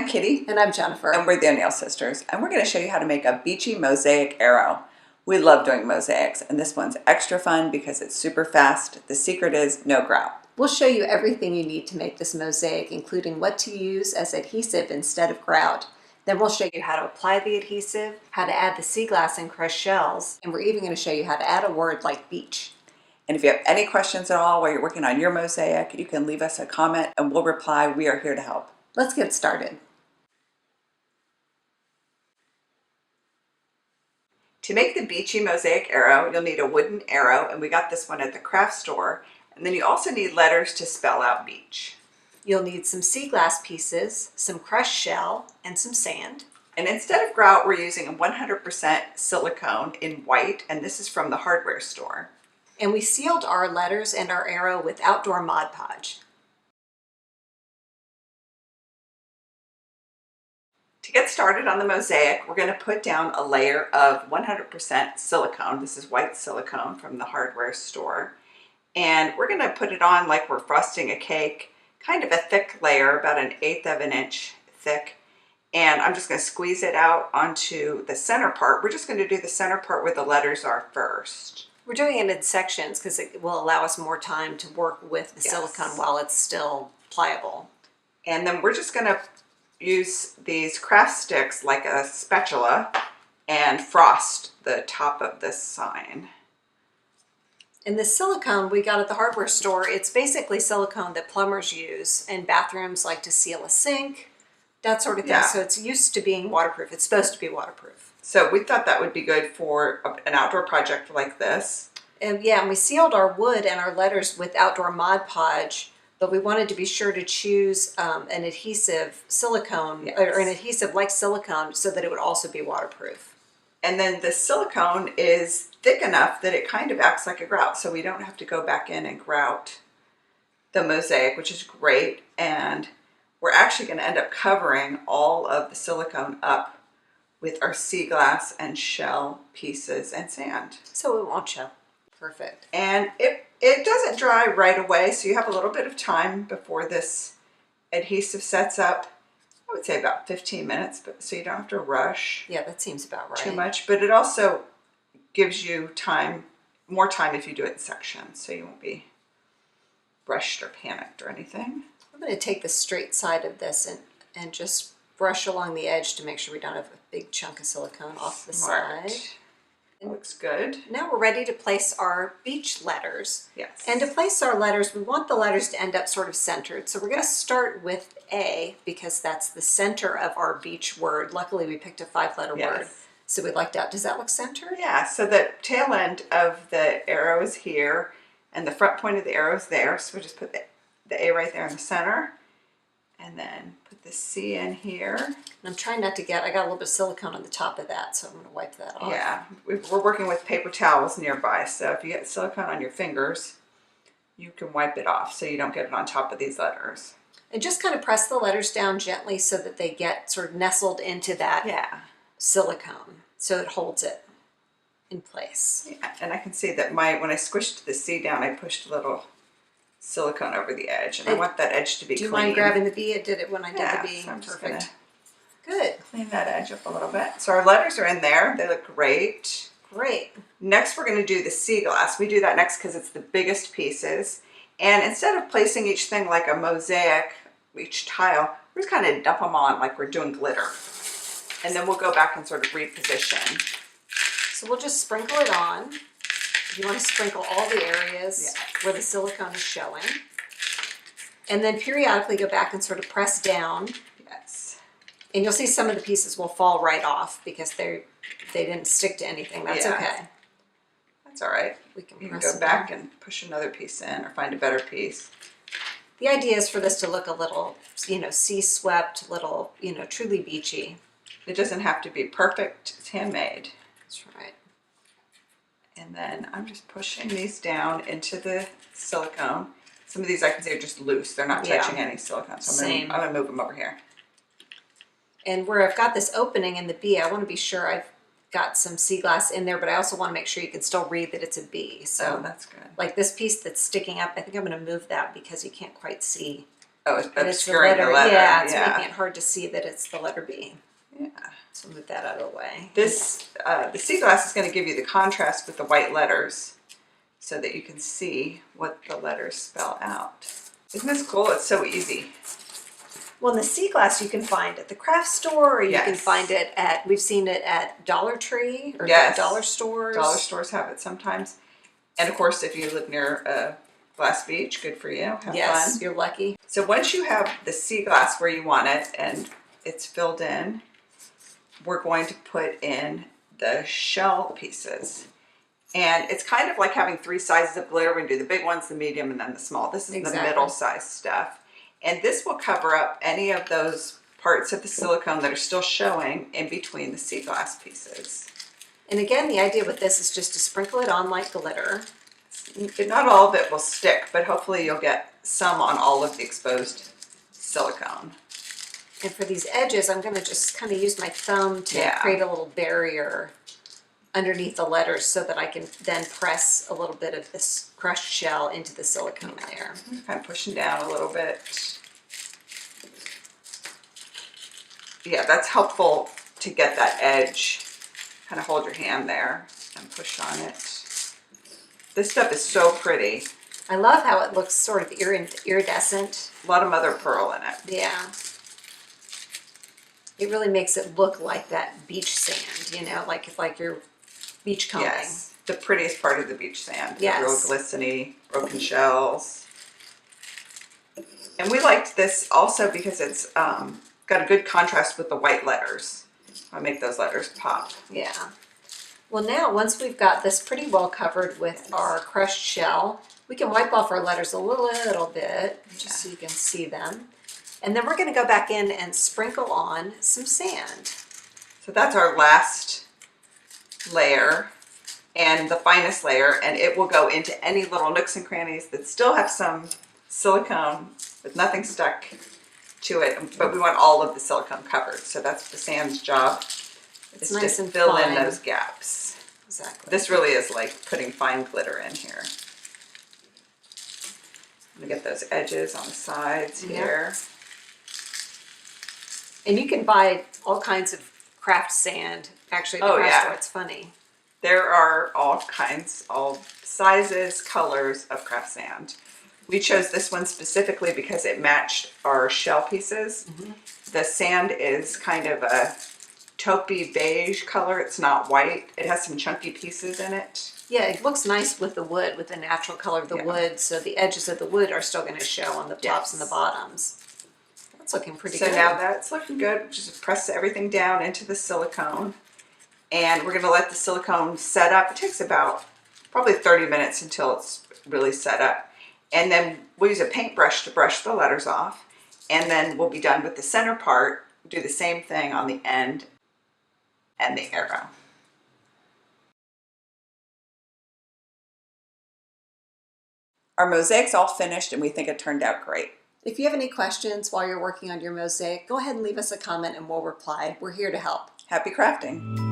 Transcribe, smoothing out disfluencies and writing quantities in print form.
Kitty. And I'm Jennifer. And we're the O'Neill sisters. And we're going to show you how to make a beachy mosaic arrow. We love doing mosaics, and this one's extra fun because it's super fast. The secret is no grout. We'll show you everything you need to make this mosaic, including what to use as adhesive instead of grout. Then we'll show you how to apply the adhesive, how to add the sea glass and crushed shells, and we're even going to show you how to add a word like beach. And if you have any questions at all while you're working on your mosaic, you can leave us a comment and we'll reply. We are here to help. Let's get started. To make the beachy mosaic arrow, you'll need a wooden arrow, and we got this one at the craft store. And then you also need letters to spell out beach. You'll need some sea glass pieces, some crushed shell, and some sand. And instead of grout, we're using 100% silicone in white, and this is from the hardware store. And we sealed our letters and our arrow with outdoor Mod Podge. To get started on the mosaic, we're going to put down a layer of 100% silicone. This is white silicone from the hardware store. And we're going to put it on like we're frosting a cake, kind of a thick layer, about 1/8 of an inch thick. And I'm just going to squeeze it out onto the center part. We're just going to do the center part where the letters are first. We're doing it in sections because it will allow us more time to work with the silicone while it's still pliable. And then we're just going to use these craft sticks like a spatula and frost the top of this sign. And the silicone we got at the hardware store, it's basically silicone that plumbers use and bathrooms like to seal a sink, that sort of thing. Yeah. So it's used to being waterproof. It's supposed to be waterproof. So we thought that would be good for an outdoor project like this. And yeah, and we sealed our wood and our letters with outdoor Mod Podge, but we wanted to be sure to choose an adhesive silicone or an adhesive like silicone so that it would also be waterproof. And then the silicone is thick enough that it kind of acts like a grout, so we don't have to go back in and grout the mosaic, which is great. And we're actually going to end up covering all of the silicone up with our sea glass and shell pieces and sand. So it won't show. Perfect. And it doesn't dry right away, so you have a little bit of time before this adhesive sets up. I would say about 15 minutes, but so you don't have to rush. Yeah, that seems about right. Too much, but it also gives you time, more time if you do it in sections, so you won't be rushed or panicked or anything. I'm going to take the straight side of this and just brush along the edge to make sure we don't have a big chunk of silicone off the side. It looks good. Now we're ready to place our beach letters. Yes. And to place our letters, we want the letters to end up sort of centered. So we're going to start with A because that's the center of our beach word. Luckily, we picked a 5-letter word. So we'd like that. Does that look centered? Yeah, so the tail end of the arrow is here and the front point of the arrow is there. So we just put the A right there in the center and then put the C in here. And I'm trying not to get, I got a little bit of silicone on the top of that, so I'm going to wipe that off. Yeah, we're working with paper towels nearby, so if you get silicone on your fingers, you can wipe it off so you don't get it on top of these letters. And just kind of press the letters down gently so that they get sort of nestled into that silicone, so it holds it in place. Yeah, and I can see that when I squished the C down, I pushed a little silicone over the edge, and I want that edge to be clean. Do you mind grabbing the B? I did it when I did the B. So I'm just Perfect. Good. Clean that edge up a little bit. So our letters are in there. They look great. Great. Next, we're going to do the sea glass. We do that next because it's the biggest pieces. And instead of placing each thing like a mosaic, each tile, we're just kind of dump them on like we're doing glitter. And then we'll go back and sort of reposition. So we'll just sprinkle it on. You want to sprinkle all the areas where the silicone is showing. And then periodically go back and sort of press down. Yes. And you'll see some of the pieces will fall right off because they didn't stick to anything. That's okay. That's all right. We can go back and push another piece in or find a better piece. The idea is for this to look a little, sea swept, little, truly beachy. It doesn't have to be perfect. It's handmade. That's right. And then I'm just pushing these down into the silicone. Some of these I can see are just loose. They're not touching any silicone. So I'm going to move them over here. And where I've got this opening in the B, I want to be sure I've got some sea glass in there, but I also want to make sure you can still read that it's a B. So that's good. Like this piece that's sticking up, I think I'm going to move that because you can't quite see Oh, it's And it's the obscuring the letter. yeah, it's making it hard to see that it's the letter B. Yeah. So move that out of the way. This, the sea glass is going to give you the contrast with the white letters so that you can see what the letters spell out. Isn't this cool? It's so easy. Well, in the sea glass you can find at the craft store, or you can Yes. find it at, we've seen it at Dollar Tree or Yes. dollar stores. Dollar stores have it sometimes. And of course, if you live near a glass beach, good for you. Have Yes, fun. you're lucky. So once you have the sea glass where you want it and it's filled in, we're going to put in the shell pieces. And it's kind of like having 3 sizes of glitter. We're going to do the big ones, the medium, and then the small. This is the middle size stuff. And this will cover up any of those parts of the silicone that are still showing in between the sea glass pieces. And again, the idea with this is just to sprinkle it on like glitter. Not all of it will stick, but hopefully you'll get some on all of the exposed silicone. And for these edges, I'm going to just kind of use my thumb to create a little barrier underneath the letters so that I can then press a little bit of this crushed shell into the silicone layer. Kind of pushing down a little bit. Yeah, that's helpful to get that edge. Kind of hold your hand there and push on it. This stuff is so pretty. I love how it looks sort of iridescent. A lot of mother of pearl in it. Yeah. It really makes it look like that beach sand, you know, like your beach combing. Yes, the prettiest part of the beach sand. Yes. The real glisteny, broken shells. And we liked this also because it's got a good contrast with the white letters. I make those letters pop. Yeah. Well, now once we've got this pretty well covered with our crushed shell, we can wipe off our letters a little bit just so you can see them. And then we're going to go back in and sprinkle on some sand. So that's our last layer and the finest layer, and it will go into any little nooks and crannies that still have some silicone with nothing stuck to it, but we want all of the silicone covered. So that's the sand's job. It's nice to and fill fine. in those gaps. Exactly. This really is like putting fine glitter in here. I'm gonna get those edges on the sides here. And you can buy all kinds of craft sand. Actually, at the craft store, it's funny. There are all kinds, all sizes, colors of craft sand. We chose this one specifically because it matched our shell pieces. The sand is kind of a taupey beige color. It's not white. It has some chunky pieces in it. Yeah, it looks nice with the wood, with the natural color of the wood. So the edges of the wood are still going to show on the tops and the bottoms. That's looking pretty good. So now that's looking good. Just press everything down into the silicone. And we're going to let the silicone set up. It takes about probably 30 minutes until it's really set up. And then we'll use a paintbrush to brush the letters off. And then we'll be done with the center part. Do the same thing on the end and the arrow. Our mosaic's all finished and we think it turned out great. If you have any questions while you're working on your mosaic, go ahead and leave us a comment and we'll reply. We're here to help. Happy crafting!